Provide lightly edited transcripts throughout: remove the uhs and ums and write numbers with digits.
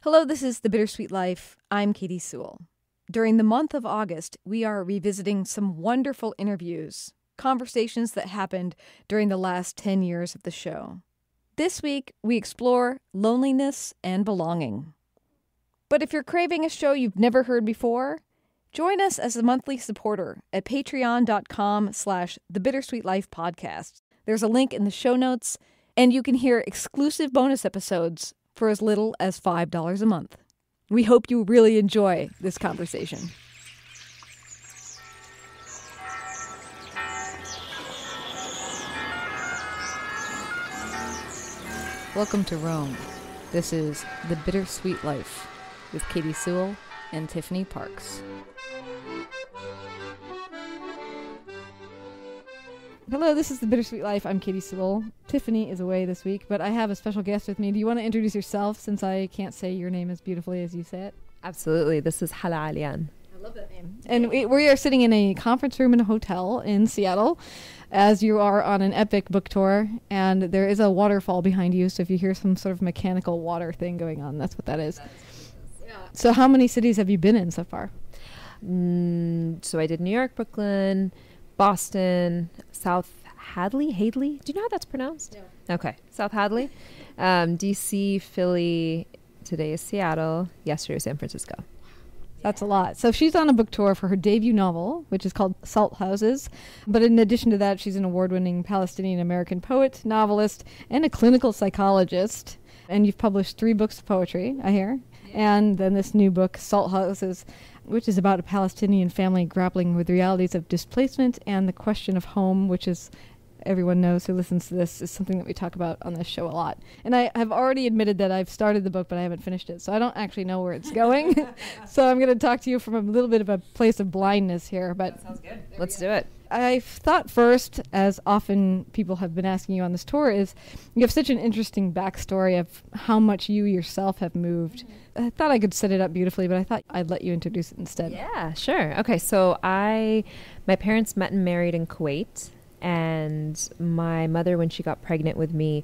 Hello, this is The Bittersweet Life. I'm Katie Sewell. During the month of August, we are revisiting some wonderful interviews, conversations that happened during the last 10 years of the show. This week, we explore loneliness and belonging. But if you're craving a show you've never heard before, join us as a monthly supporter at patreon.com/thebittersweetlifepodcast. There's a link in the show notes, and you can hear exclusive bonus episodes for as little as $5 a month. We hope you really enjoy this conversation. Welcome to Rome. This is The Bittersweet Life with Katie Sewell and Tiffany Parks. Hello, this is The Bittersweet Life. I'm Katie Sewell. Tiffany is away this week, but I have a special guest with me. Do you want to introduce yourself since I can't say your name as beautifully as you say it? Absolutely. This is Hala Alyan. I love that name. And we are sitting in a conference room in a hotel in Seattle as you are on an epic book tour, and there is a waterfall behind you, so if you hear some sort of mechanical water thing going on, that's what that is. Yeah. So how many cities have you been in so far? So I did New York, Brooklyn, Boston, South Hadley? Do you know how that's pronounced? Yeah. Okay. South Hadley, DC, Philly. Today is Seattle. Yesterday was San Francisco. That's a lot. So she's on a book tour for her debut novel, which is called Salt Houses. But in addition to that, she's an award-winning Palestinian American poet, novelist, and a clinical psychologist. And you've published 3 books of poetry, I hear. Yeah. And then this new book, Salt Houses, which is about a Palestinian family grappling with the realities of displacement and the question of home, which is, everyone knows who listens to this, is something that we talk about on this show a lot. And I have already admitted that I've started the book, but I haven't finished it, so I don't actually know where it's going. So I'm going to talk to you from a little bit of a place of blindness here. But that sounds good. Let's do it. I thought first, as often people have been asking you on this tour, is you have such an interesting backstory of how much you yourself have moved. I thought I could set it up beautifully, but I thought I'd let you introduce it instead. Yeah, sure. Okay, so my parents met and married in Kuwait, and my mother, when she got pregnant with me,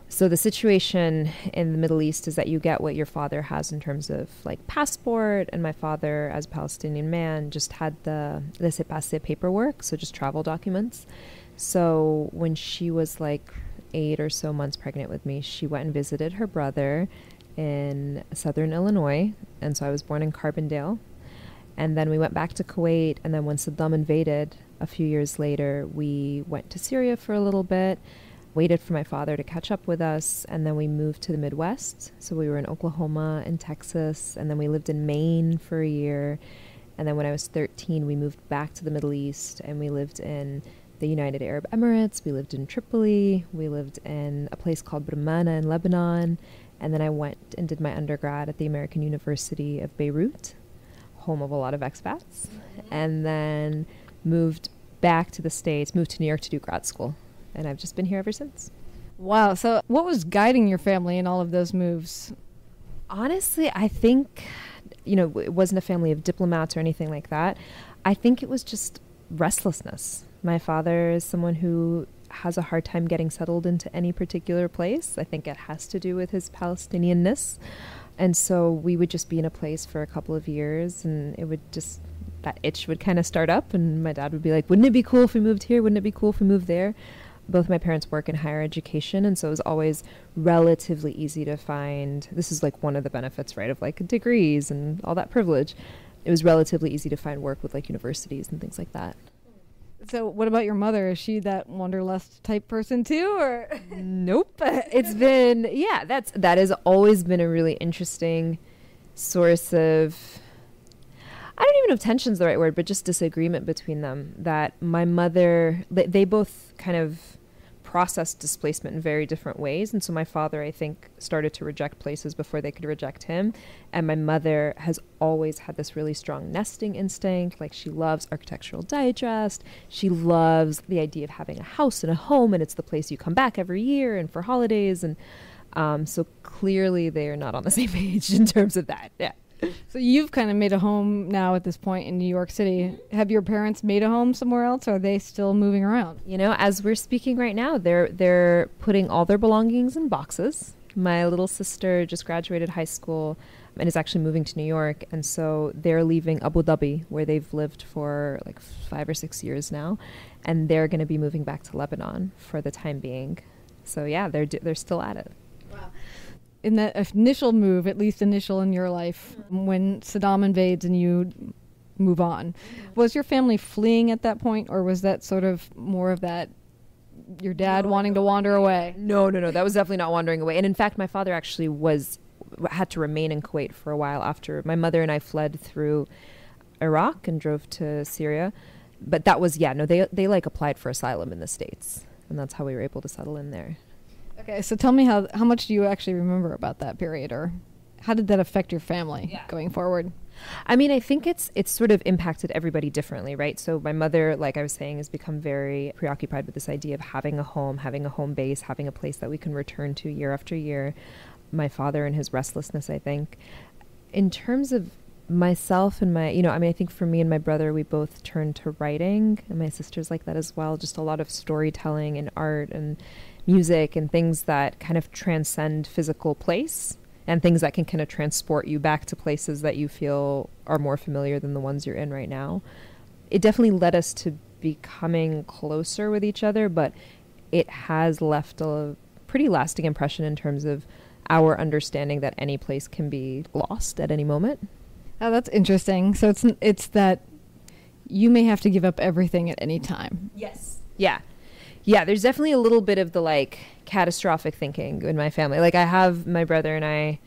so the situation in the Middle East is that you get what your father has in terms of like passport, and my father, as a Palestinian man, just had the laissez-passer paperwork, so just travel documents. So when she was like 8 or so months pregnant with me, she went and visited her brother in southern Illinois, and so I was born in Carbondale. And then we went back to Kuwait, and then when Saddam invaded a few years later, we went to Syria for a little bit, waited for my father to catch up with us, and then we moved to the Midwest. So we were in Oklahoma and Texas, and then we lived in Maine for a year. And then when I was 13, we moved back to the Middle East, and we lived in the United Arab Emirates. We lived in Tripoli. We lived in a place called Brumana in Lebanon. And then I went and did my undergrad at the American University of Beirut, home of a lot of expats. And then moved back to the States, moved to New York to do grad school. And I've just been here ever since. Wow. So what was guiding your family in all of those moves? Honestly, I think, it wasn't a family of diplomats or anything like that. I think it was just restlessness. My father is someone who has a hard time getting settled into any particular place. I think it has to do with his Palestinianness. And so we would just be in a place for a couple of years, and it would just, that itch would kind of start up, and my dad would be like, wouldn't it be cool if we moved here? Wouldn't it be cool if we moved there? Both my parents work in higher education, and so it was always relatively easy to find. This is like one of the benefits, right, of like degrees and all that privilege. It was relatively easy to find work with like universities and things like that. So what about your mother? Is she that wanderlust type person too, or? Nope. It's been, that has always been a really interesting source of, I don't even know if tension's the right word, but just disagreement between them. That my mother, they both kind of processed displacement in very different ways. And so my father, I think, started to reject places before they could reject him. And my mother has always had this really strong nesting instinct. Like, she loves Architectural Digest. She loves the idea of having a house and a home, and it's the place you come back every year and for holidays. And so clearly they are not on the same page in terms of that. Yeah. So you've kind of made a home now at this point in New York City. Have your parents made a home somewhere else, or are they still moving around? You know, as we're speaking right now, they're putting all their belongings in boxes, My little sister just graduated high school and is actually moving to New York. And so they're leaving Abu Dhabi, where they've lived for like 5 or 6 years now. And they're going to be moving back to Lebanon for the time being. So yeah, they're still at it. Wow. In that initial move, at least initial in your life, when Saddam invades and you move on, was your family fleeing at that point, or was that sort of more of that your dad wanting to wander away? No. That was definitely not wandering away. And in fact, my father actually had to remain in Kuwait for a while after my mother and I fled through Iraq and drove to Syria. But that was, they like applied for asylum in the States. And that's how we were able to settle in there. Okay, so tell me how much do you actually remember about that period, or how did that affect your family going forward? I mean, I think it's sort of impacted everybody differently, right? So my mother, like I was saying, has become very preoccupied with this idea of having a home base, having a place that we can return to year after year. My father and his restlessness, I think. In terms of myself and I think for me and my brother, we both turned to writing, and my sister's like that as well. Just a lot of storytelling and art and music and things that kind of transcend physical place, and things that can kind of transport you back to places that you feel are more familiar than the ones you're in right now. It definitely led us to becoming closer with each other, but it has left a pretty lasting impression in terms of our understanding that any place can be lost at any moment. Oh, that's interesting. So it's that you may have to give up everything at any time. Yes. Yeah, there's definitely a little bit of the like catastrophic thinking in my family. Like I have my brother and I,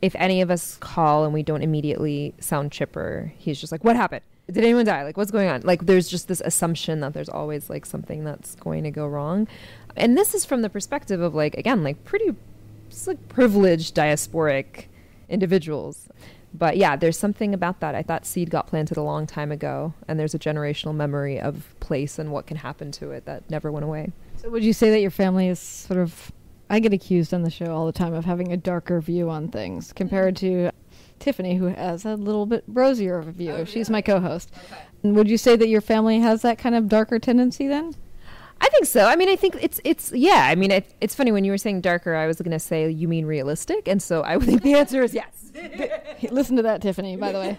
if any of us call and we don't immediately sound chipper, he's just like, what happened? Did anyone die? Like, what's going on? Like, there's just this assumption that there's always like something that's going to go wrong. And this is from the perspective of like, again, like pretty like privileged diasporic individuals. But yeah, there's something about that. I thought seed got planted a long time ago, and there's a generational memory of place and what can happen to it that never went away. So would you say that your family is sort of, I get accused on the show all the time of having a darker view on things compared to Tiffany, who has a little bit rosier of a view. Oh, she's my co-host. Okay. And would you say that your family has that kind of darker tendency then? I think so. I mean, I think it's yeah. I mean, it's funny when you were saying darker, I was going to say, you mean realistic? And so I would think the answer is yes. Listen to that, Tiffany, by the way.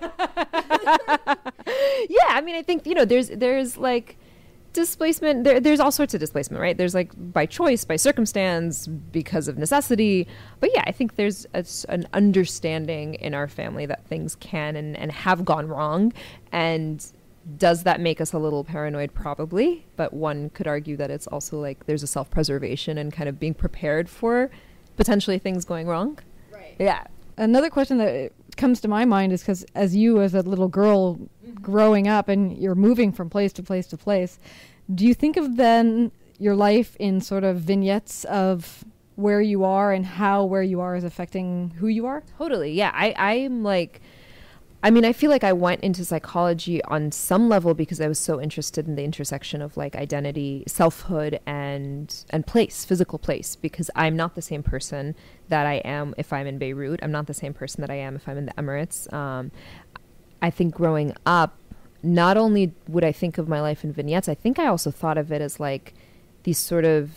Yeah, I mean, I think, there's like displacement. There's all sorts of displacement, right? There's like by choice, by circumstance, because of necessity. But yeah, I think there's an understanding in our family that things can and have gone wrong. And does that make us a little paranoid? Probably. But one could argue that it's also like there's a self-preservation and kind of being prepared for potentially things going wrong. Right. Yeah. Another question that comes to my mind is because as a little girl growing up and you're moving from place to place to place, do you think of then your life in sort of vignettes of where you are and how where you are is affecting who you are? Totally. Yeah. I'm like, I mean, I feel like I went into psychology on some level because I was so interested in the intersection of like identity, selfhood, and place, physical place, because I'm not the same person that I am if I'm in Beirut. I'm not the same person that I am if I'm in the Emirates. I think growing up, not only would I think of my life in vignettes, I think I also thought of it as like these sort of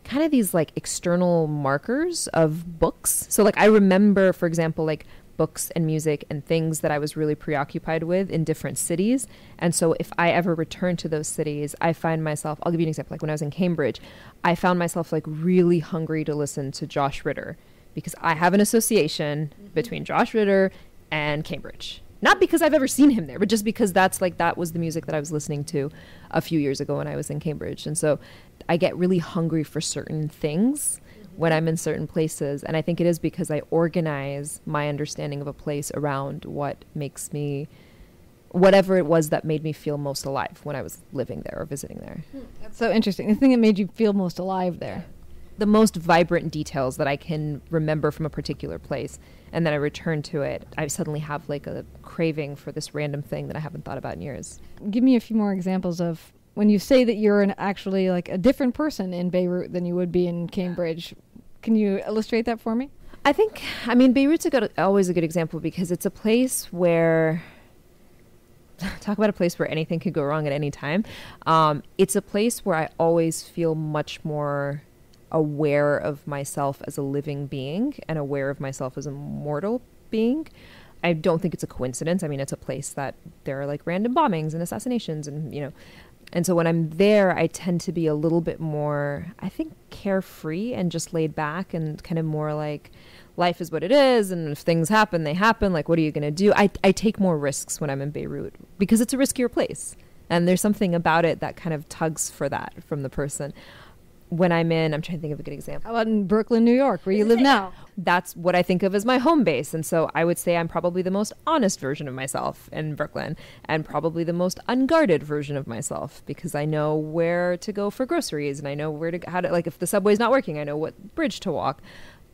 kind of these like external markers of books. So like I remember, for example, like books and music and things that I was really preoccupied with in different cities. And so if I ever return to those cities, I find myself, I'll give you an example, like when I was in Cambridge, I found myself like really hungry to listen to Josh Ritter because I have an association between Josh Ritter and Cambridge. Not because I've ever seen him there, but just because that was the music that I was listening to a few years ago when I was in Cambridge. And so I get really hungry for certain things when I'm in certain places. And I think it is because I organize my understanding of a place around what makes me, whatever it was that made me feel most alive when I was living there or visiting there. That's so interesting. The thing that made you feel most alive there. The most vibrant details that I can remember from a particular place. And then I return to it. I suddenly have like a craving for this random thing that I haven't thought about in years. Give me a few more examples of when you say that you're actually like a different person in Beirut than you would be in Cambridge. Can you illustrate that for me? I mean, Beirut's always a good example because it's a place where, talk about a place where anything could go wrong at any time. It's a place where I always feel much more aware of myself as a living being and aware of myself as a mortal being. I don't think it's a coincidence. I mean, it's a place that there are like random bombings and assassinations and, you know, and so when I'm there, I tend to be a little bit more, I think, carefree and just laid back and kind of more like life is what it is. And if things happen, they happen. Like, what are you going to do? I take more risks when I'm in Beirut because it's a riskier place. And there's something about it that kind of tugs for that from the person. When I'm trying to think of a good example. How about in Brooklyn, New York, where you live now? That's what I think of as my home base. And so I would say I'm probably the most honest version of myself in Brooklyn and probably the most unguarded version of myself because I know where to go for groceries and I know like if the subway's not working, I know what bridge to walk.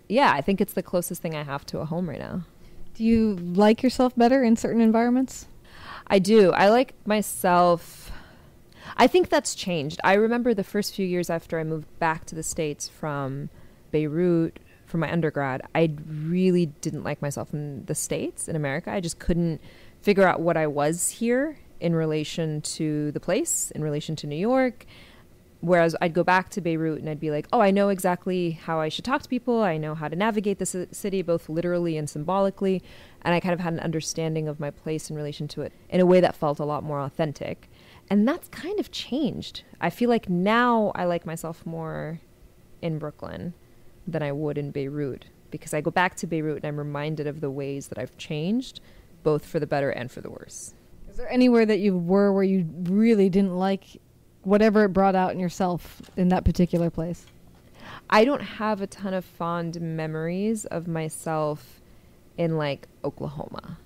Yeah, I think it's the closest thing I have to a home right now. Do you like yourself better in certain environments? I do. I like myself. I think that's changed. I remember the first few years after I moved back to the States from Beirut for my undergrad, I really didn't like myself in the States, in America. I just couldn't figure out what I was here in relation to the place, in relation to New York. Whereas I'd go back to Beirut and I'd be like, oh, I know exactly how I should talk to people. I know how to navigate the city, both literally and symbolically. And I kind of had an understanding of my place in relation to it in a way that felt a lot more authentic. And that's kind of changed. I feel like now I like myself more in Brooklyn than I would in Beirut because I go back to Beirut and I'm reminded of the ways that I've changed, both for the better and for the worse. Is there anywhere that you were where you really didn't like whatever it brought out in yourself in that particular place? I don't have a ton of fond memories of myself in like Oklahoma.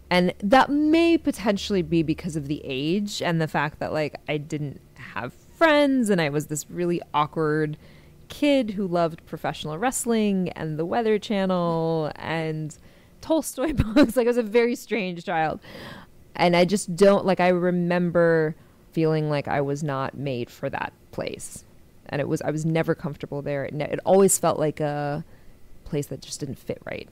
And that may potentially be because of the age and the fact that like I didn't have friends and I was this really awkward kid who loved professional wrestling and the Weather Channel and Tolstoy books. Like I was a very strange child. And I just don't like, I remember feeling like I was not made for that place. And I was never comfortable there. It always felt like a place that just didn't fit right.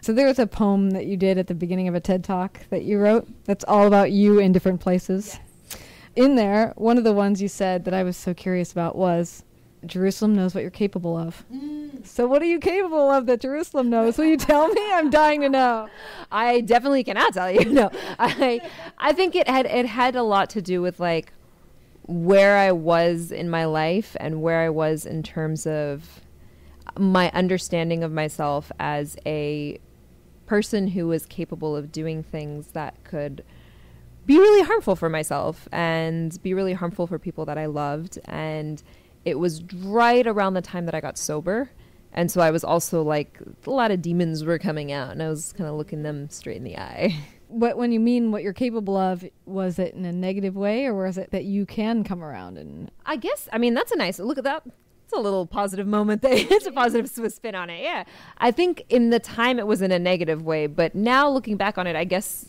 So there was a poem that you did at the beginning of a TED Talk that you wrote that's all about you in different places. Yes. In there, one of the ones you said that I was so curious about was, Jerusalem knows what you're capable of. So what are you capable of that Jerusalem knows? Will you tell me? I'm dying to know. I definitely cannot tell you. No, I think it had a lot to do with like where I was in my life and where I was in terms of my understanding of myself as a person who was capable of doing things that could be really harmful for myself and be really harmful for people that I loved. And it was right around the time that I got sober. And so I was also like, a lot of demons were coming out and I was kind of looking them straight in the eye. But when you mean what you're capable of, was it in a negative way or was it that you can come around? And I guess, I mean, that's a nice, look at that. It's a little positive moment. It's a positive spin on it. Yeah. I think in the time it was in a negative way, but now looking back on it, I guess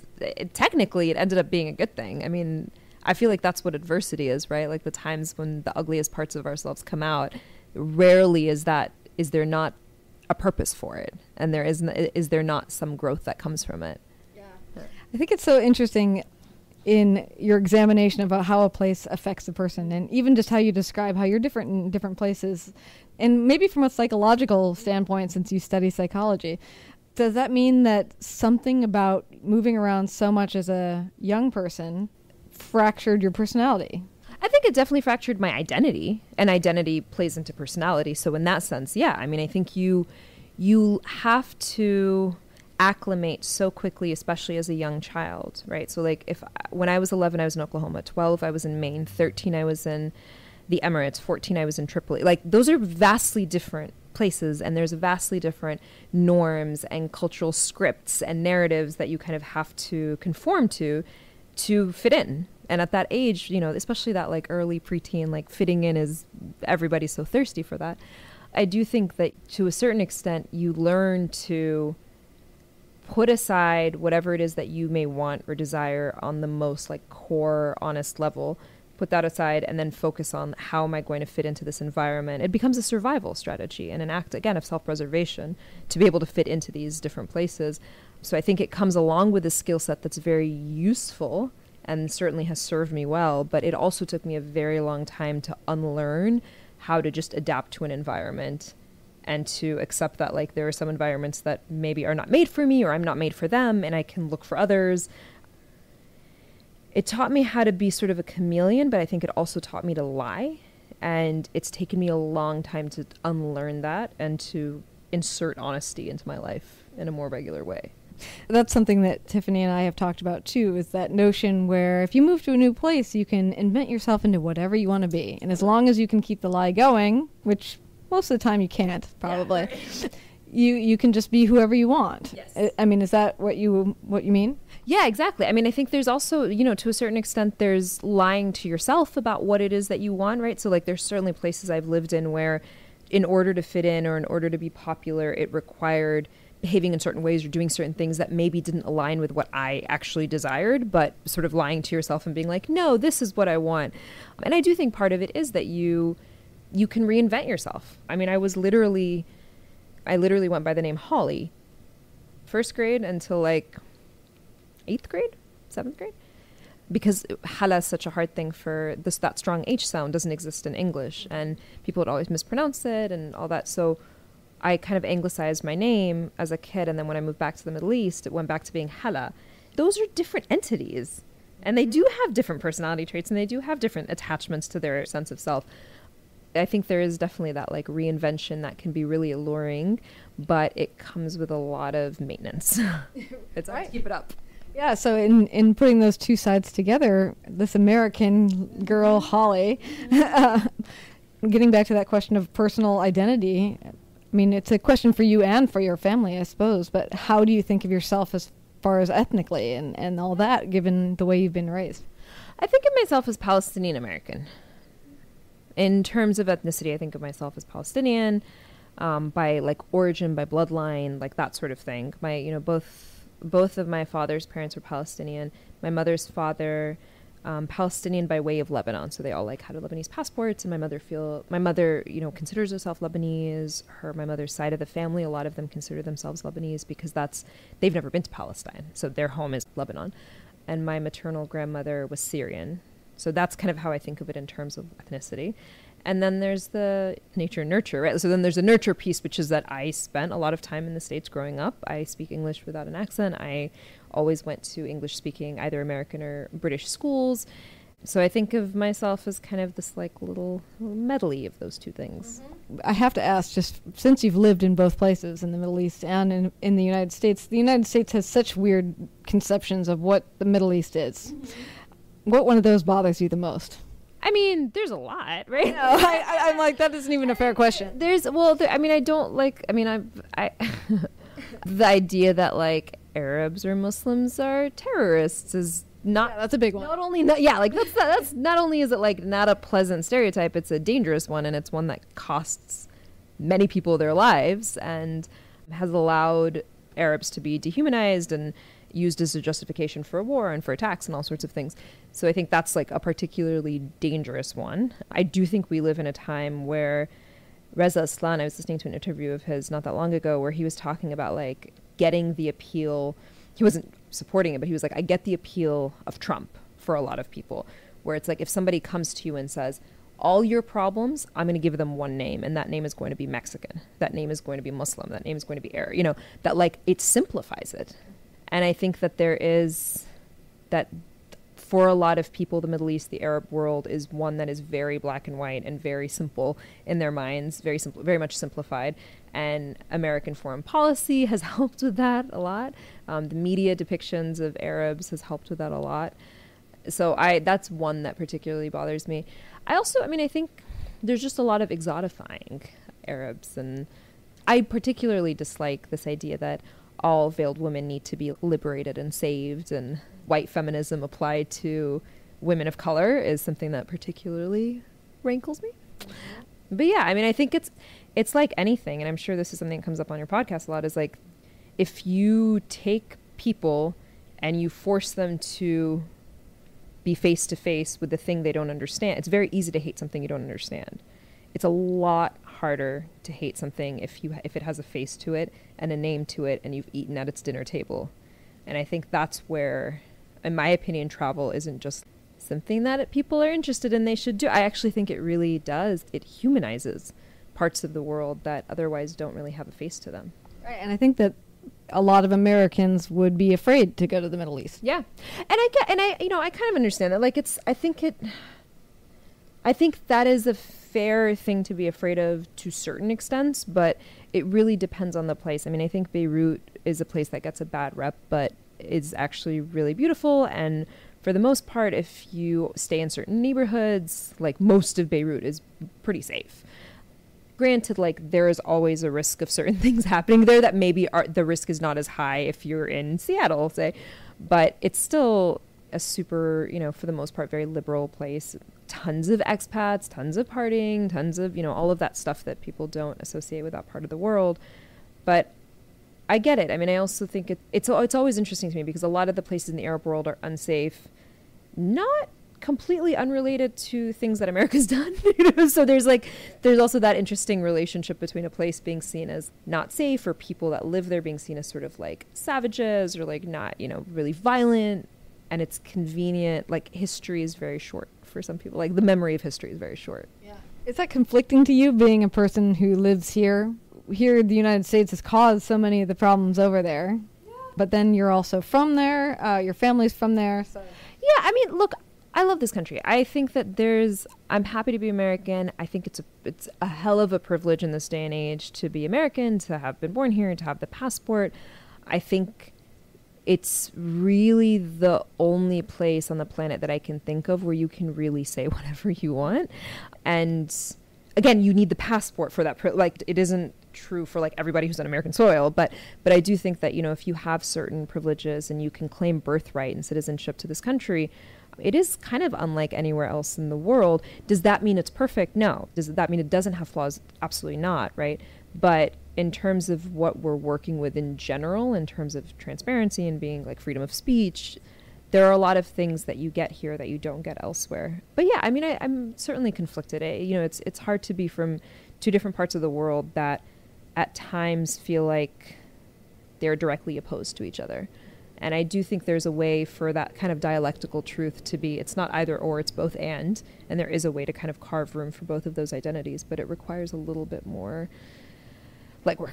technically it ended up being a good thing. I mean, I feel like that's what adversity is, right? Like the times when the ugliest parts of ourselves come out, rarely is there not a purpose for it? And is there not some growth that comes from it? Yeah. I think it's so interesting in your examination about how a place affects a person and even just how you describe how you're different in different places. And maybe from a psychological standpoint, since you study psychology, does that mean that something about moving around so much as a young person fractured your personality? I think it definitely fractured my identity, and identity plays into personality. So in that sense, yeah, I mean, I think you have to acclimate so quickly, especially as a young child, right? So like when I was 11, I was in Oklahoma, 12, I was in Maine, 13, I was in the Emirates, 14, I was in Tripoli. Like those are vastly different places, and there's vastly different norms and cultural scripts and narratives that you kind of have to conform to fit in. And at that age, you know, especially that like early preteen, like fitting in is, everybody's so thirsty for that. I do think that to a certain extent, you learn to put aside whatever it is that you may want or desire on the most like core, honest level, put that aside and then focus on how am I going to fit into this environment. It becomes a survival strategy and an act, again, of self-preservation to be able to fit into these different places. So I think it comes along with a skill set that's very useful and certainly has served me well, but it also took me a very long time to unlearn how to just adapt to an environment and to accept that like there are some environments that maybe are not made for me or I'm not made for them and I can look for others. It taught me how to be sort of a chameleon, but I think it also taught me to lie. And it's taken me a long time to unlearn that and to insert honesty into my life in a more regular way. That's something that Tiffany and I have talked about too, is that notion where if you move to a new place, you can invent yourself into whatever you want to be. And as long as you can keep the lie going, which most of the time you can't, probably, yeah, right. you can just be whoever you want. Yes. I mean, is that what you mean? Yeah, exactly. I mean, I think there's also, you know, to a certain extent, there's lying to yourself about what it is that you want, right? So like there's certainly places I've lived in where in order to fit in or in order to be popular, it required behaving in certain ways or doing certain things that maybe didn't align with what I actually desired, but sort of lying to yourself and being like, no, this is what I want. And I do think part of it is that you can reinvent yourself. I mean, I literally went by the name Holly, first grade until like 8th grade, 7th grade, because Hala is such a hard thing for that strong H sound doesn't exist in English and people would always mispronounce it and all that. So I kind of anglicized my name as a kid, and then when I moved back to the Middle East, it went back to being Hala. Those are different entities, and they do have different personality traits, and they do have different attachments to their sense of self. I think there is definitely that like reinvention that can be really alluring, but it comes with a lot of maintenance. It's hard to keep it up. Yeah, so in putting those two sides together, this American girl, Holly, getting back to that question of personal identity, I mean, it's a question for you and for your family, I suppose, but how do you think of yourself as far as ethnically and all that, given the way you've been raised? I think of myself as Palestinian American. In terms of ethnicity, I think of myself as Palestinian, by like origin, by bloodline, like that sort of thing. My, you know, both of my father's parents were Palestinian. My mother's father, Palestinian by way of Lebanon, so they all like had a Lebanese passports. And my mother, you know, considers herself Lebanese. My mother's side of the family, a lot of them consider themselves Lebanese because they've never been to Palestine, so their home is Lebanon. And my maternal grandmother was Syrian, so that's kind of how I think of it in terms of ethnicity. And then there's the nature and nurture, right? So then there's a nurture piece, which is that I spent a lot of time in the States growing up. I speak English without an accent. I always went to English-speaking, either American or British schools. So I think of myself as kind of this like little medley of those two things. Mm-hmm. I have to ask, just since you've lived in both places, in the Middle East and in the United States has such weird conceptions of what the Middle East is. Mm-hmm. What one of those bothers you the most? I mean, there's a lot, right? No, I'm like, that isn't even a fair question. I don't like, I the idea that like Arabs or Muslims are terrorists is not. Yeah, that's a big one. That's not only is it like not a pleasant stereotype, it's a dangerous one, and it's one that costs many people their lives and has allowed Arabs to be dehumanized and used as a justification for a war and for attacks and all sorts of things. So I think that's like a particularly dangerous one. I do think we live in a time where Reza Aslan, I was listening to an interview of his not that long ago where he was talking about like getting the appeal. He wasn't supporting it, but he was like, I get the appeal of Trump for a lot of people, where it's like if somebody comes to you and says, all your problems, I'm going to give them one name, and that name is going to be Mexican. That name is going to be Muslim. That name is going to be Arab. You know, that like it simplifies it. And I think that there is that for a lot of people, the Middle East, the Arab world is one that is very black and white and very simple in their minds, very simple, very much simplified. And American foreign policy has helped with that a lot. The media depictions of Arabs has helped with that a lot. So that's one that particularly bothers me. I think there's just a lot of exotifying Arabs. And I particularly dislike this idea that all veiled women need to be liberated and saved, and white feminism applied to women of color is something that particularly rankles me. But yeah, I mean, I think it's like anything, and I'm sure this is something that comes up on your podcast a lot, is like if you take people and you force them to be face to face with the thing they don't understand, it's very easy to hate something you don't understand. It's a lot harder to hate something if it has a face to it and a name to it and you've eaten at its dinner table. And I think that's where, in my opinion, travel isn't just something that people are interested in, they should do. I actually think it really does. It humanizes parts of the world that otherwise don't really have a face to them. Right, and I think that a lot of Americans would be afraid to go to the Middle East. Yeah. I kind of understand that. Like, I think that is a fair thing to be afraid of to certain extents, but it really depends on the place. I mean, I think Beirut is a place that gets a bad rep, but is actually really beautiful. And for the most part, if you stay in certain neighborhoods, like most of Beirut is pretty safe. Granted, like, there is always a risk of certain things happening there that maybe the risk is not as high if you're in Seattle, say, but it's still a super, for the most part, very liberal place. Tons of expats, tons of partying, tons of, all of that stuff that people don't associate with that part of the world. But I get it. I mean, I also think it's always interesting to me because a lot of the places in the Arab world are unsafe, not completely unrelated to things that America's done. So there's also that interesting relationship between a place being seen as not safe or people that live there being seen as sort of like savages or like not, really violent. And it's convenient. Like, history is very short for some people. Like, the memory of history is very short. Yeah. Is that conflicting to you, being a person who lives here? Here, the United States has caused so many of the problems over there. Yeah. But then you're also from there. Your family's from there. So. Yeah, I mean, look, I love this country. I think that I'm happy to be American. I think it's a hell of a privilege in this day and age to be American, to have been born here, and to have the passport. I think it's really the only place on the planet that I can think of where you can really say whatever you want. And again, you need the passport for that. It isn't true for like everybody who's on American soil, but I do think that, if you have certain privileges and you can claim birthright and citizenship to this country, it is kind of unlike anywhere else in the world. Does that mean it's perfect? No. Does that mean it doesn't have flaws? Absolutely not, right? But in terms of what we're working with in general, in terms of transparency and being like freedom of speech, there are a lot of things that you get here that you don't get elsewhere. But yeah, I mean, I'm certainly conflicted. It's hard to be from two different parts of the world that at times feel like they're directly opposed to each other. And I do think there's a way for that kind of dialectical truth to be, it's not either or, it's both and there is a way to kind of carve room for both of those identities, but it requires a little bit more legwork.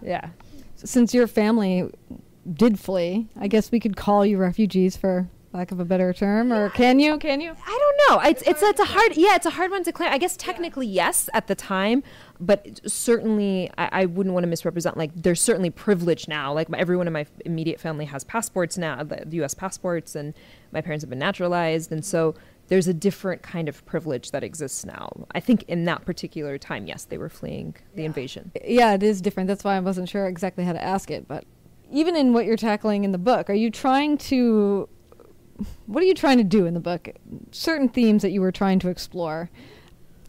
Yeah. Since your family did flee, I guess we could call you refugees for lack of a better term, or can you? I don't know. It's a hard one to claim. I guess technically yes at the time, but certainly I wouldn't want to misrepresent. Like, there's certainly privilege now. Like, everyone in my immediate family has passports now, the U.S. passports, and my parents have been naturalized, and so there's a different kind of privilege that exists now. I think in that particular time, yes, they were fleeing the invasion. Yeah, it is different. That's why I wasn't sure exactly how to ask it. But even in what you're tackling in the book, what are you trying to do in the book? Certain themes that you were trying to explore.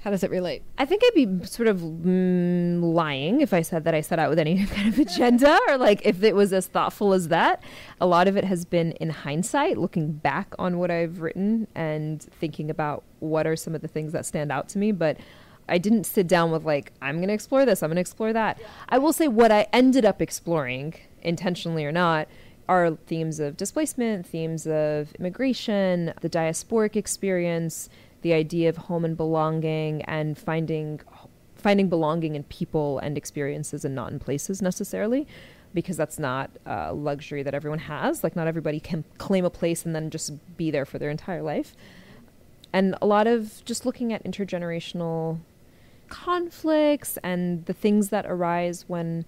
How does it relate? I think I'd be sort of lying if I said that I set out with any kind of agenda or like if it was as thoughtful as that. A lot of it has been in hindsight, looking back on what I've written and thinking about what are some of the things that stand out to me. But I didn't sit down with like, I'm going to explore this, I'm going to explore that. I will say what I ended up exploring, intentionally or not, are themes of displacement, themes of immigration, the diasporic experience, the idea of home and belonging, and finding belonging in people and experiences and not in places necessarily, because that's not a luxury that everyone has. Like, not everybody can claim a place and then just be there for their entire life. And a lot of just looking at intergenerational conflicts and the things that arise when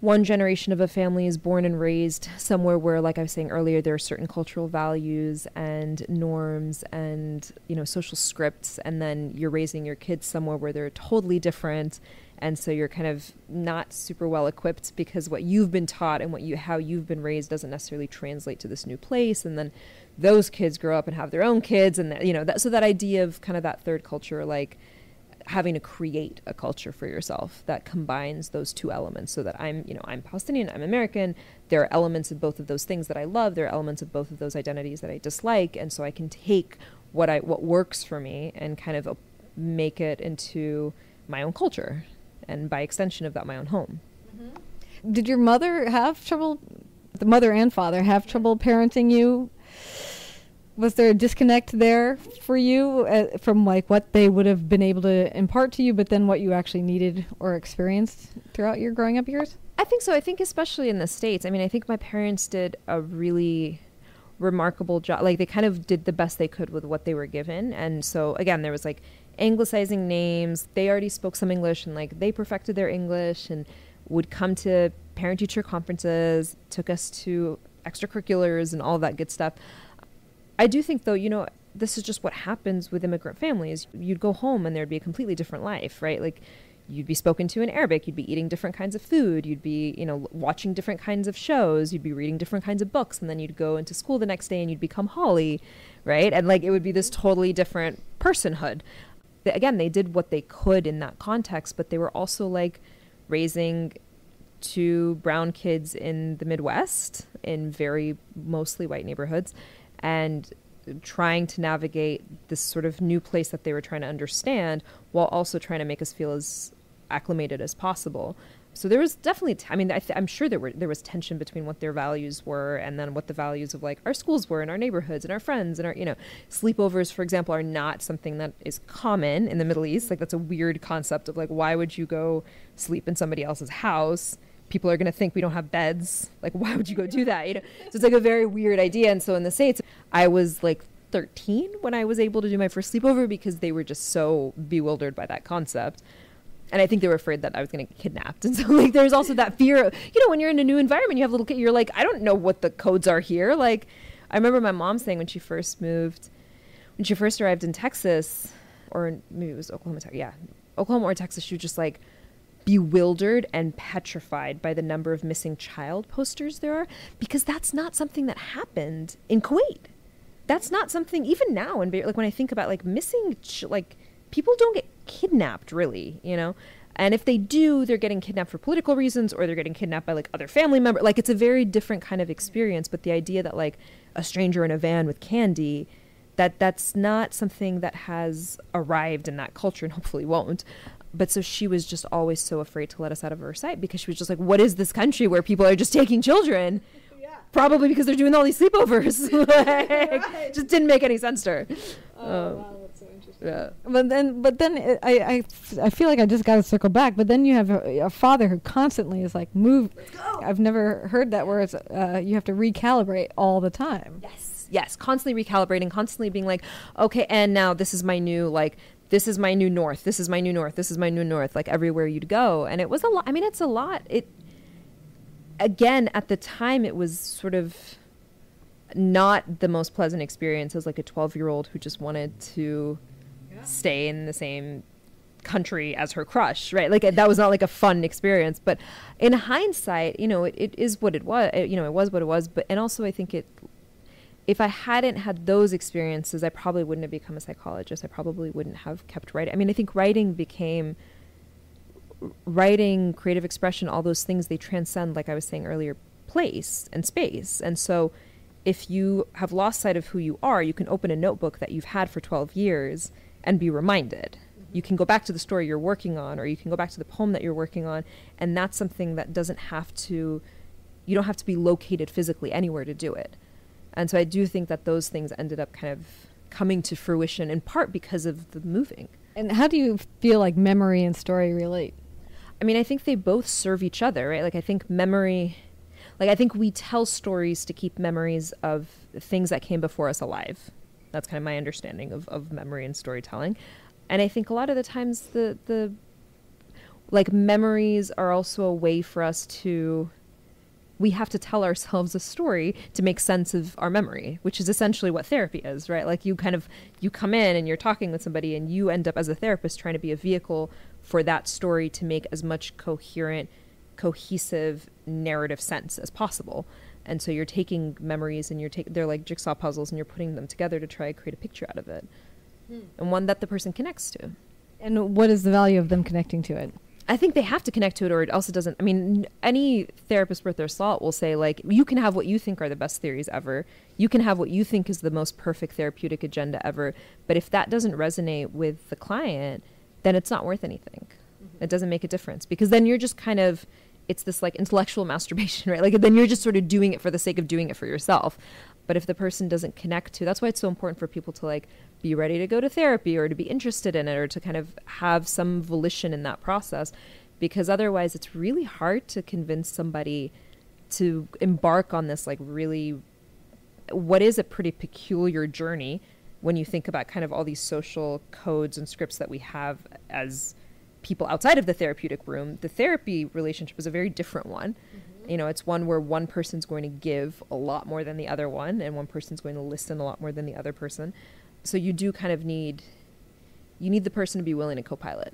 one generation of a family is born and raised somewhere where, like I was saying earlier, there are certain cultural values and norms and, social scripts, and then you're raising your kids somewhere where they're totally different, and so you're kind of not super well equipped because what you've been taught and how you've been raised doesn't necessarily translate to this new place, and then those kids grow up and have their own kids, and so that idea of kind of that third culture, like having to create a culture for yourself that combines those two elements, so that I'm Palestinian, I'm American. There are elements of both of those things that I love. There are elements of both of those identities that I dislike. And so I can take what works for me and kind of make it into my own culture, and by extension of that, my own home. Mm-hmm. Did your mother have trouble, the mother and father have trouble parenting you Was there a disconnect there for you from like what they would have been able to impart to you, but then what you actually needed or experienced throughout your growing up years? I think so. I think especially in the States. I mean, I think my parents did a really remarkable job. Like they kind of did the best they could with what they were given. And so again, there was like anglicizing names. They already spoke some English and like they perfected their English and would come to parent teacher conferences, took us to extracurriculars and all that good stuff. I do think though, you know, this is just what happens with immigrant families. You'd go home and there'd be a completely different life, right? Like you'd be spoken to in Arabic, you'd be eating different kinds of food, you'd be, you know, watching different kinds of shows, you'd be reading different kinds of books, and then you'd go into school the next day and you'd become Holly, right? And like it would be this totally different personhood. Again, they did what they could in that context, but they were also like raising two brown kids in the Midwest in very mostly white neighborhoods and trying to navigate this sort of new place that they were trying to understand while also trying to make us feel as acclimated as possible. So there was definitely, I'm sure there was tension between what their values were and then what the values of like our schools were and our neighborhoods and our friends and our, you know, sleepovers, for example, are not something that is common in the Middle East. Like that's a weird concept of like, why would you go sleep in somebody else's house? People are going to think we don't have beds. Like, why would you go do that? You know, so it's like a very weird idea. And so in the States, I was like 13 when I was able to do my first sleepover because they were just so bewildered by that concept. And I think they were afraid that I was going to get kidnapped. And so like there's also that fear of, you know, when you're in a new environment, you have a little kid, you're like, I don't know what the codes are here. Like I remember my mom saying when she first arrived in Texas, or maybe it was Oklahoma or Texas, she was just like bewildered and petrified by the number of missing child posters there are, because that's not something that happened in Kuwait. That's not something, even now, and like when I think about like missing, like people don't get kidnapped really, you know? And if they do, they're getting kidnapped for political reasons or they're getting kidnapped by like other family members. Like it's a very different kind of experience. But the idea that like a stranger in a van with candy, that's not something that has arrived in that culture and hopefully won't. But so she was just always so afraid to let us out of her sight because she was just like, what is this country where people are just taking children? Yeah. Probably because they're doing all these sleepovers. Like, just didn't make any sense to her. Wow, that's so interesting. Yeah. But then I feel like I just got to circle back. But then you have a father who constantly is like, move. Let's go. I've never heard that where it's you have to recalibrate all the time. Yes, constantly recalibrating, constantly being like, okay, and now this is my new like. This is my new north. This is my new north. This is my new north. Like everywhere you'd go. And it was a lot. I mean, it's a lot. Again, at the time, it was sort of not the most pleasant experience as like a 12-year-old who just wanted to stay in the same country as her crush, right? Like that was not like a fun experience. But in hindsight, you know, it is what it was. You know, it was what it was. But and also, I think if I hadn't had those experiences, I probably wouldn't have become a psychologist. I probably wouldn't have kept writing. I mean, I think writing, creative expression, all those things, they transcend, like I was saying earlier, place and space. And so if you have lost sight of who you are, you can open a notebook that you've had for 12 years and be reminded. You can go back to the story you're working on, or you can go back to the poem that you're working on. And that's something that you don't have to be located physically anywhere to do it. And so I do think that those things ended up kind of coming to fruition in part because of the moving. And how do you feel like memory and story relate? I mean, I think they both serve each other, right? Like I think I think we tell stories to keep memories of things that came before us alive. That's kind of my understanding of memory and storytelling. And I think a lot of the times the like memories are also a way for us to, we have to tell ourselves a story to make sense of our memory, which is essentially what therapy is, right? Like you come in and you're talking with somebody and you end up as a therapist trying to be a vehicle for that story to make as much coherent, cohesive narrative sense as possible. And so you're taking memories and they're like jigsaw puzzles and you're putting them together to try to create a picture out of it. And one that the person connects to. And what is the value of them connecting to it? I think they have to connect to it or it also doesn't. I mean, any therapist worth their salt will say, like, you can have what you think are the best theories ever. You can have what you think is the most perfect therapeutic agenda ever. But if that doesn't resonate with the client, then it's not worth anything. Mm-hmm. It doesn't make a difference because then you're just kind of, it's this like intellectual masturbation, right? Like then you're just sort of doing it for the sake of doing it for yourself. But if the person doesn't connect to, that's why it's so important for people to like be ready to go to therapy or to be interested in it or to kind of have some volition in that process, because otherwise it's really hard to convince somebody to embark on this like really, what is a pretty peculiar journey when you think about kind of all these social codes and scripts that we have as people outside of the therapeutic room. The therapy relationship is a very different one. You know, it's one where one person's going to give a lot more than the other one, and one person's going to listen a lot more than the other person. So you do kind of need the person to be willing to co-pilot.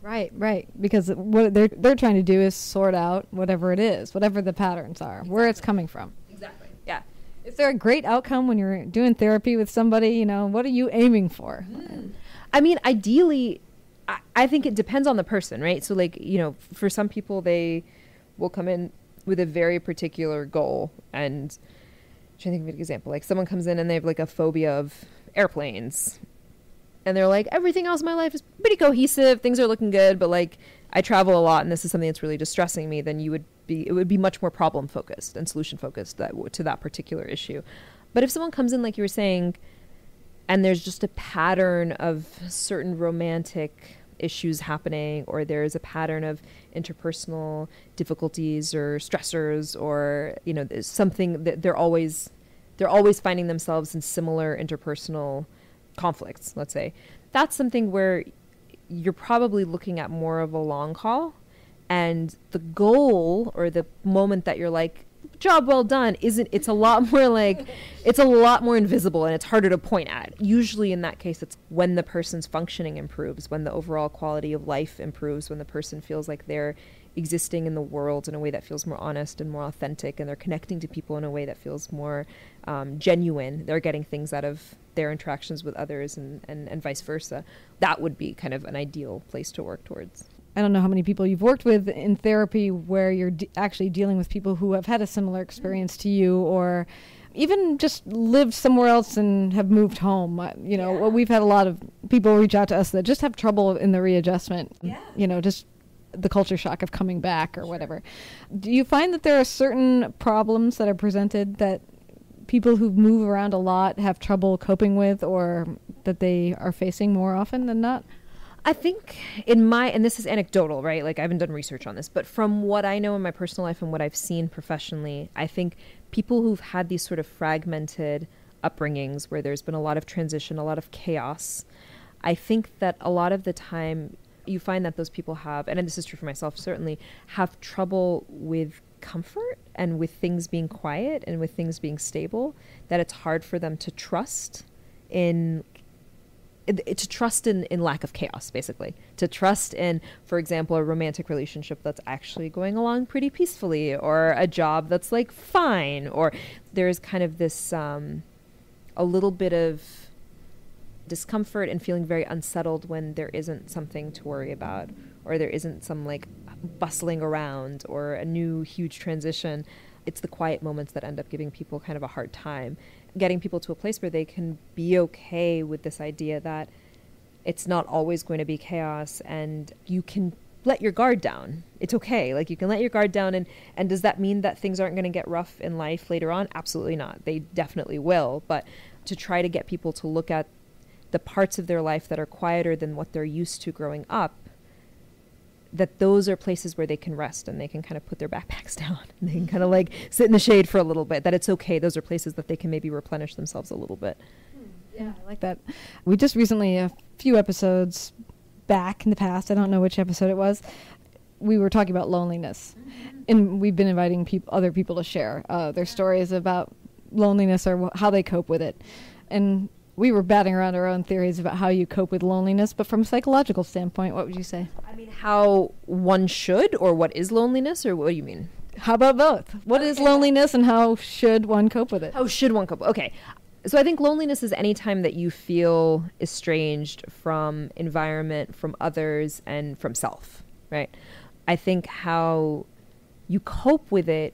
Right. Because what they're trying to do is sort out whatever it is, whatever the patterns are, exactly, where it's coming from. Exactly. Yeah. Is there a great outcome when you're doing therapy with somebody? You know, what are you aiming for? I mean, ideally, I think it depends on the person, right? So like, you know, for some people, they will come in with a very particular goal. And I'm trying to think of an example. Like someone comes in and they have like a phobia of airplanes. And they're like, everything else in my life is pretty cohesive. Things are looking good. But like I travel a lot and this is something that's really distressing me. Then it would be much more problem focused and solution focused to that particular issue. But if someone comes in, like you were saying, and there's just a pattern of certain romantic issues happening, or there's a pattern of interpersonal difficulties or stressors, or, you know, there's something that they're always finding themselves in similar interpersonal conflicts, let's say, that's something where you're probably looking at more of a long haul. And the goal or the moment that you're like, job well done, it's a lot more invisible and it's harder to point at. Usually in that case, it's when the person's functioning improves, when the overall quality of life improves, when the person feels like they're existing in the world in a way that feels more honest and more authentic, and they're connecting to people in a way that feels more genuine. They're getting things out of their interactions with others and vice versa. That would be kind of an ideal place to work towards. I don't know how many people you've worked with in therapy where you're actually dealing with people who have had a similar experience to you, or even just lived somewhere else and have moved home. We've had a lot of people reach out to us that just have trouble in the readjustment, just the culture shock of coming back or whatever. Do you find that there are certain problems that are presented that people who move around a lot have trouble coping with, or that they are facing more often than not? I think and this is anecdotal, right? Like I haven't done research on this, but from what I know in my personal life and what I've seen professionally, I think people who've had these sort of fragmented upbringings where there's been a lot of transition, a lot of chaos, I think that a lot of the time you find that those people have, and this is true for myself certainly, have trouble with comfort and with things being quiet and with things being stable, that it's hard for them to trust in lack of chaos, basically. To trust in, for example, a romantic relationship that's actually going along pretty peacefully, or a job that's like fine, or there's kind of this a little bit of discomfort and feeling very unsettled when there isn't something to worry about, or there isn't some like bustling around or a new huge transition. It's the quiet moments that end up giving people kind of a hard time, getting people to a place where they can be okay with this idea that it's not always going to be chaos, and you can let your guard down. It's okay. Like you can let your guard down. And does that mean that things aren't going to get rough in life later on? Absolutely not. They definitely will. But to try to get people to look at the parts of their life that are quieter than what they're used to growing up, that those are places where they can rest and they can kind of put their backpacks down and they can kind of like sit in the shade for a little bit, that it's okay. Those are places that they can maybe replenish themselves a little bit. Yeah, I like that. We just recently, a few episodes back in the past, I don't know which episode it was, we were talking about loneliness. And we've been inviting other people to share their stories about loneliness or how they cope with it. And we were batting around our own theories about how you cope with loneliness, but from a psychological standpoint, what would you say? I mean, how one should, or what is loneliness, or what do you mean? How about both? What is loneliness, and how should one cope with it? How should one cope? Okay. So I think loneliness is any time that you feel estranged from environment, from others, and from self, right? I think how you cope with it,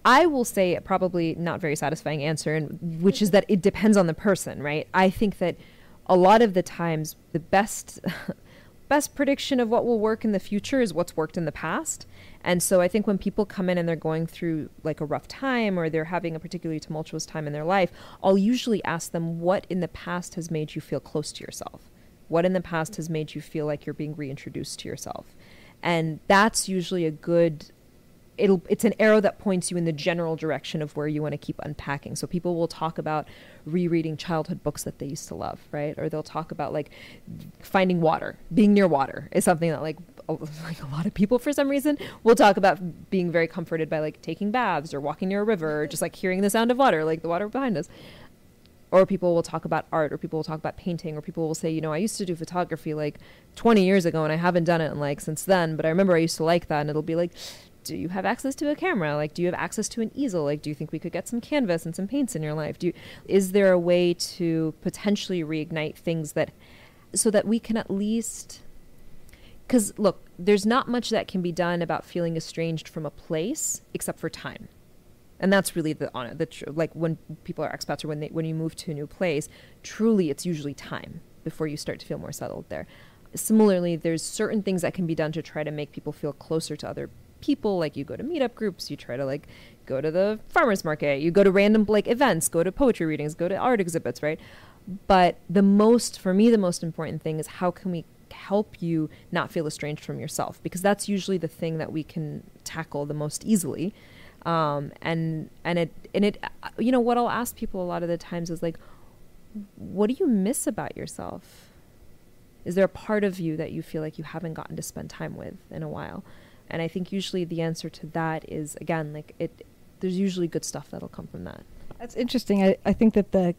I will say probably not very satisfying answer, which is that it depends on the person, right? I think that a lot of the times the best best prediction of what will work in the future is what's worked in the past. And so I think when people come in and they're going through like a rough time or they're having a particularly tumultuous time in their life, I'll usually ask them, what in the past has made you feel close to yourself? What in the past has made you feel like you're being reintroduced to yourself? And that's usually a good, it's an arrow that points you in the general direction of where you want to keep unpacking. So people will talk about rereading childhood books that they used to love, right? Or they'll talk about like finding water. Being near water is something that like a lot of people for some reason will talk about being very comforted by like taking baths or walking near a river or just like hearing the sound of water, like the water behind us. Or people will talk about art, or people will talk about painting, or people will say, you know, I used to do photography like 20 years ago and I haven't done it in like since then, but I remember I used to like that. And it'll be like, do you have access to a camera? Like, do you have access to an easel? Like, do you think we could get some canvas and some paints in your life? Is there a way to potentially reignite things that, so that we can at least, because look, there's not much that can be done about feeling estranged from a place except for time. And that's really like when people are expats or when you move to a new place, truly it's usually time before you start to feel more settled there. Similarly, there's certain things that can be done to try to make people feel closer to other people. Like you go to meetup groups, you try to like go to the farmer's market, you go to random like events, go to poetry readings, go to art exhibits, right? But for me, the most important thing is how can we help you not feel estranged from yourself? Because that's usually the thing that we can tackle the most easily. And it, you know, what I'll ask people a lot of the times is like, what do you miss about yourself? Is there a part of you that you feel like you haven't gotten to spend time with in a while? And I think usually the answer to that is, again, like there's usually good stuff that'll come from that. That's interesting. I think that the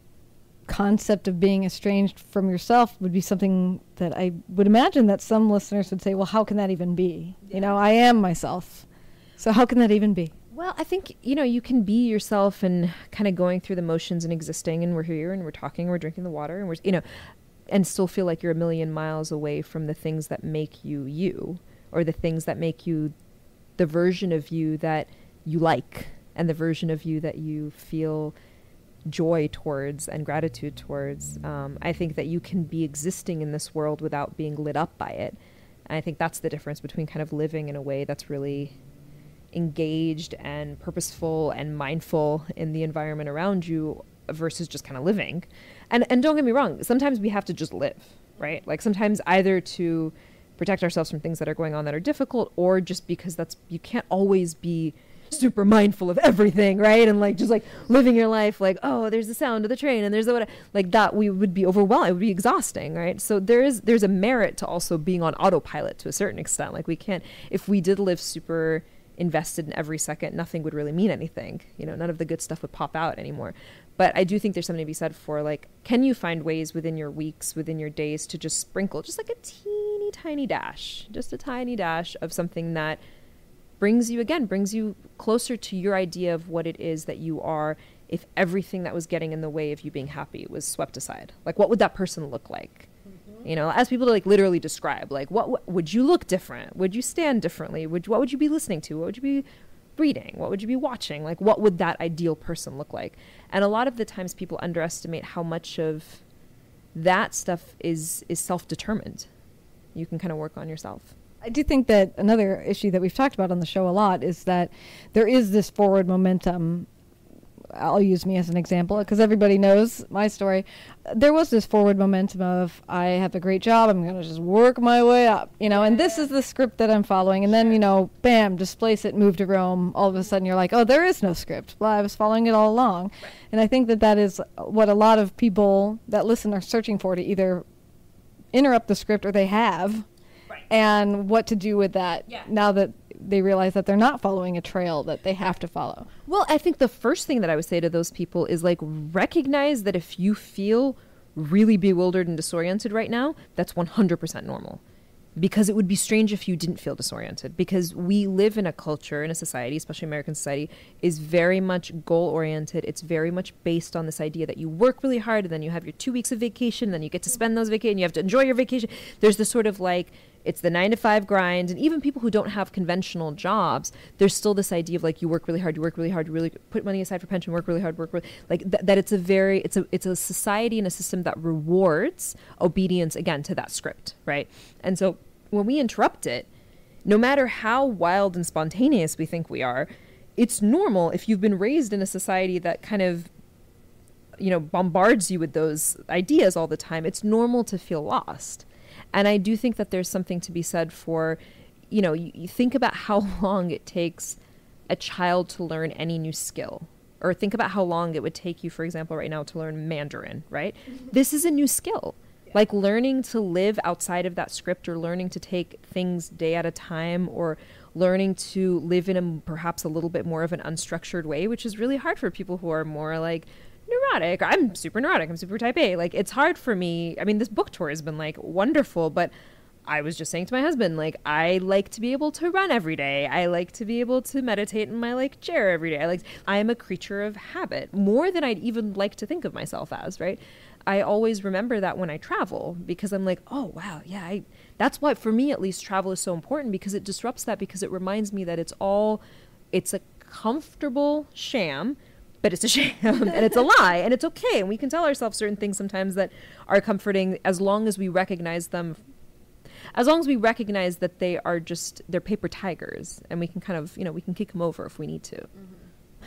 concept of being estranged from yourself would be something that I would imagine that some listeners would say, well, how can that even be? Yeah. You know, I am myself. So how can that even be? Well, I think, you know, you can be yourself and kind of going through the motions and existing, and we're here and we're talking, we're drinking the water, and we're, you know, and still feel like you're a million miles away from the things that make you you, or the things that make you the version of you that you like, and the version of you that you feel joy towards and gratitude towards. I think that you can be existing in this world without being lit up by it. And I think that's the difference between kind of living in a way that's really engaged and purposeful and mindful in the environment around you versus just kind of living. And don't get me wrong, sometimes we have to just live, right? Like sometimes either to protect ourselves from things that are going on that are difficult, or just because you can't always be super mindful of everything, right? And like just like living your life like, oh, there's the sound of the train and there's the what, like that, we would be overwhelmed. It would be exhausting, right? So there's a merit to also being on autopilot to a certain extent. Like we can't, if we did live super invested in every second, nothing would really mean anything. You know, none of the good stuff would pop out anymore. But I do think there's something to be said for like, can you find ways within your weeks, within your days to just sprinkle just like a teeny tiny dash, just a tiny dash of something that brings you closer to your idea of what it is that you are, if everything that was getting in the way of you being happy was swept aside. Like, what would that person look like? Mm-hmm. You know, ask people to like literally describe, like, what would you look different? Would you stand differently? What would you be listening to? What would you be reading? What would you be watching? Like, what would that ideal person look like? And a lot of the times people underestimate how much of that stuff is self-determined. You can kind of work on yourself. I do think that another issue that we've talked about on the show a lot is that there is this forward momentum. I'll use me as an example because everybody knows my story. There was this forward momentum of, I have a great job, I'm going to just work my way up, you know, and this is the script that I'm following. And then, you know, bam, displace it, move to Rome. All of a sudden you're like, oh, there is no script. Well, I was following it all along. Right. And I think that is what a lot of people that listen are searching for, to either interrupt the script or they have. And what to do with that now that they realize that they're not following a trail that they have to follow. Well, I think the first thing that I would say to those people is like, recognize that if you feel really bewildered and disoriented right now, that's 100% normal. Because it would be strange if you didn't feel disoriented, because we live in a culture, in a society, especially American society, is very much goal-oriented. It's very much based on this idea that you work really hard and then you have your 2 weeks of vacation, and then you get to spend those vacation, you have to enjoy your vacation. There's this sort of like, It's the 9 to 5 grind. And even people who don't have conventional jobs, there's still this idea of like, you work really hard, you really put money aside for pension, work really hard, like that it's a society and a system that rewards obedience, again, to that script, right? And so when we interrupt it, no matter how wild and spontaneous we think we are, it's normal if you've been raised in a society that kind of, bombards you with those ideas all the time. It's normal to feel lost. And I do think that there's something to be said for, you think about how long it takes a child to learn any new skill, or think about how long it would take you, for example, right now to learn Mandarin, right? This is a new skill. Like learning to live outside of that script, or learning to take things day at a time, or learning to live in perhaps a little bit more of an unstructured way, which is really hard for people who are more like neurotic. I'm super neurotic. I'm super type A. Like, it's hard for me. I mean, this book tour has been like wonderful, but I was just saying to my husband, like, I like to be able to run every day. I like to be able to meditate in my like chair every day. I am a creature of habit, more than I'd even like to think of myself as, right? I always remember that when I travel, because I'm like, oh, wow, yeah, that's why, for me at least, travel is so important, because it disrupts that, because it reminds me that it's a comfortable sham, but it's a sham and it's a lie, and it's okay. And we can tell ourselves certain things sometimes that are comforting, as long as we recognize them, as long as we recognize that they're paper tigers, and we can kind of, we can kick them over if we need to. Mm-hmm.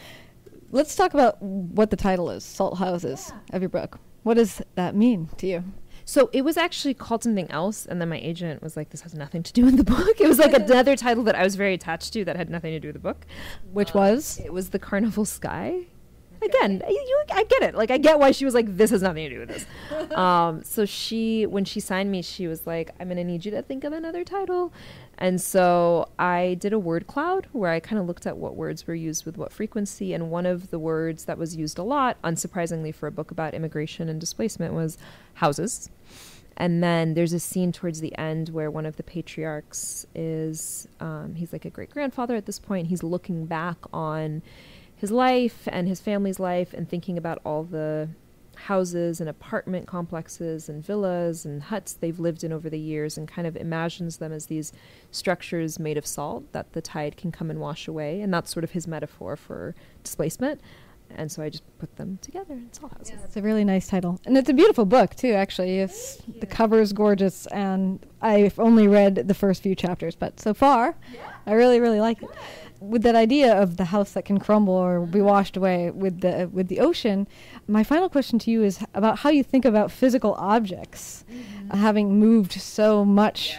Let's talk about what the title is, Salt Houses, of your book. What does that mean to you? So it was actually called something else, and then my agent was like, this has nothing to do with the book. It was like another title that I was very attached to that had nothing to do with the book. Which was? It was The Carnival Sky. Again, I get it. Like, I get why she was like, this has nothing to do with this. So when she signed me, she was like, I'm going to need you to think of another title. And so I did a word cloud where I kind of looked at what words were used with what frequency. And one of the words that was used a lot, unsurprisingly for a book about immigration and displacement, was houses. And then there's a scene towards the end where one of the patriarchs is, he's like a great-grandfather at this point. He's looking back on his life and his family's life and thinking about all the houses and apartment complexes and villas and huts they've lived in over the years, and kind of imagines them as these structures made of salt that the tide can come and wash away. And that's sort of his metaphor for displacement. And so I just put them together in Salt Houses. Yeah, it's a really nice title. And it's a beautiful book, too, actually. The cover is gorgeous, and I've only read the first few chapters, but so far, I really, really like it. With that idea of the house that can crumble or be washed away with the ocean, my final question to you is about how you think about physical objects, having moved so much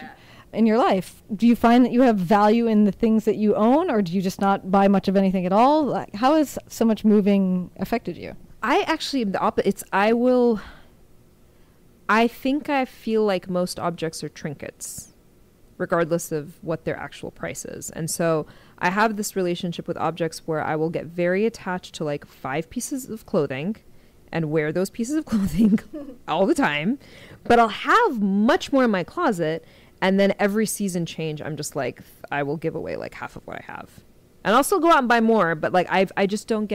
in your life. Do you find that you have value in the things that you own, or do you just not buy much of anything at all? Like, how has so much moving affected you? I actually am the opposite. I think I feel like most objects are trinkets, regardless of what their actual price is. And so I have this relationship with objects where I will get very attached to like 5 pieces of clothing and wear those pieces of clothing all the time. But I'll have much more in my closet, and then every season change, I'm just like, I will give away like half of what I have. And I'll still go out and buy more, but like I just don't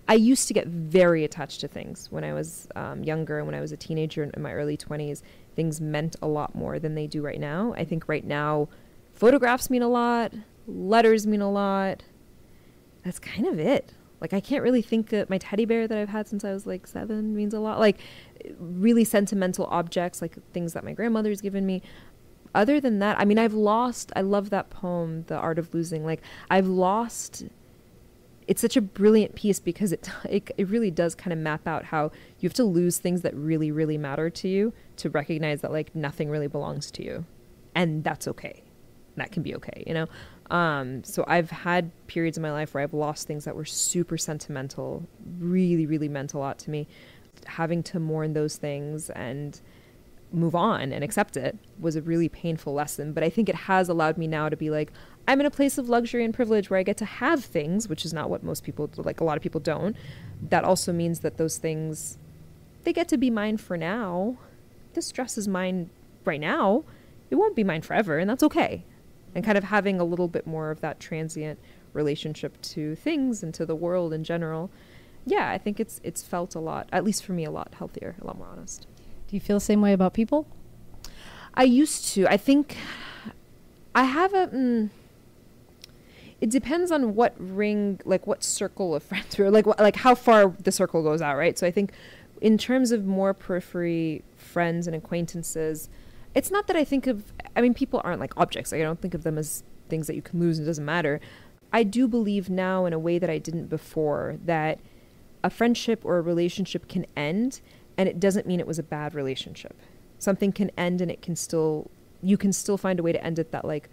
I used to get very attached to things when I was younger, and when I was a teenager in my early 20s. Things meant a lot more than they do right now. I think right now, photographs mean a lot, letters mean a lot. That's kind of it. Like, I can't really think that my teddy bear that I've had since I was like 7 means a lot. Like, really sentimental objects, like things that my grandmother's given me. Other than that, I mean, I love that poem, The Art of Losing. Like, it's such a brilliant piece, because it really does kind of map out how you have to lose things that really, really matter to you to recognize that like nothing really belongs to you. And that's okay. That can be okay, So I've had periods in my life where I've lost things that were super sentimental, really, really meant a lot to me. Having to mourn those things and move on and accept it was a really painful lesson. But I think it has allowed me now to be like, I'm in a place of luxury and privilege where I get to have things, which is not what most people, like a lot of people don't. That also means that those things, they get to be mine for now. This dress is mine right now. It won't be mine forever, and that's okay. And kind of having a little bit more of that transient relationship to things and to the world in general. Yeah, I think it's felt a lot, at least for me, a lot healthier, a lot more honest. Do you feel the same way about people? I used to. I think I have a... it depends on what ring, like what circle of friends we're, like how far the circle goes out, right? So I think in terms of more periphery friends and acquaintances, it's not that I think of, I mean, people aren't like objects. Like, I don't think of them as things that you can lose and it doesn't matter. I do believe now in a way that I didn't before that a friendship or a relationship can end and it doesn't mean it was a bad relationship. Something can end and you can still find a way to end it that like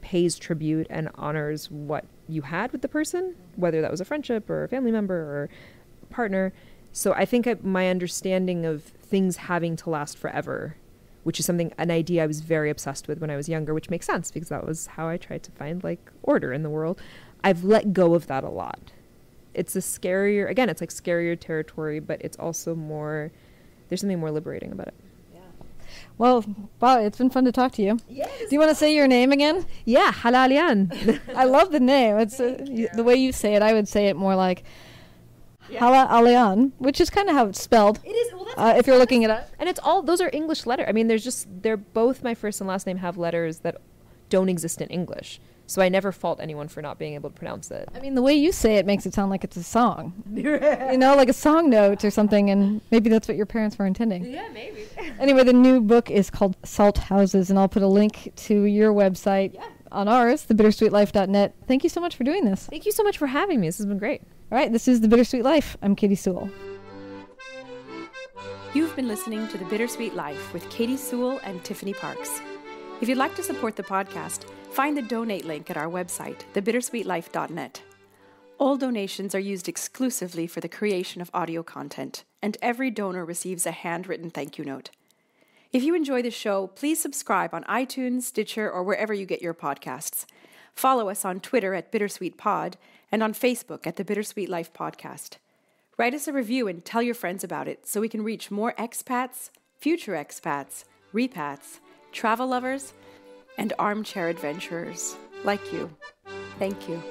pays tribute and honors what you had with the person, whether that was a friendship or a family member or a partner. So I think my understanding of things having to last forever, which is an idea I was very obsessed with when I was younger, which makes sense because that was how I tried to find like order in the world. I've let go of that a lot. It's it's like scarier territory, but it's also there's something more liberating about it. Well, wow, it's been fun to talk to you. Yes. Do you want to say your name again? Yeah, Hala Alyan. I love the name. It's the way you say it. I would say it more like Hala Alyan, which is kind of how it's spelled. It is. Well, if you're looking it up. And those are English letters. I mean, they're both my first and last name have letters that don't exist in English. So I never fault anyone for not being able to pronounce it. I mean, the way you say it makes it sound like it's a song. Like a song note or something, and maybe that's what your parents were intending. Yeah, maybe. Anyway, the new book is called Salt Houses, and I'll put a link to your website on ours, thebittersweetlife.net. Thank you so much for doing this. Thank you so much for having me. This has been great. All right, this is The Bittersweet Life. I'm Katie Sewell. You've been listening to The Bittersweet Life with Katie Sewell and Tiffany Parks. If you'd like to support the podcast, find the donate link at our website, thebittersweetlife.net. All donations are used exclusively for the creation of audio content, and every donor receives a handwritten thank you note. If you enjoy the show, please subscribe on iTunes, Stitcher, or wherever you get your podcasts. Follow us on Twitter at BittersweetPod and on Facebook at the Bittersweet Life Podcast. Write us a review and tell your friends about it so we can reach more expats, future expats, repats, travel lovers, and armchair adventurers like you. Thank you.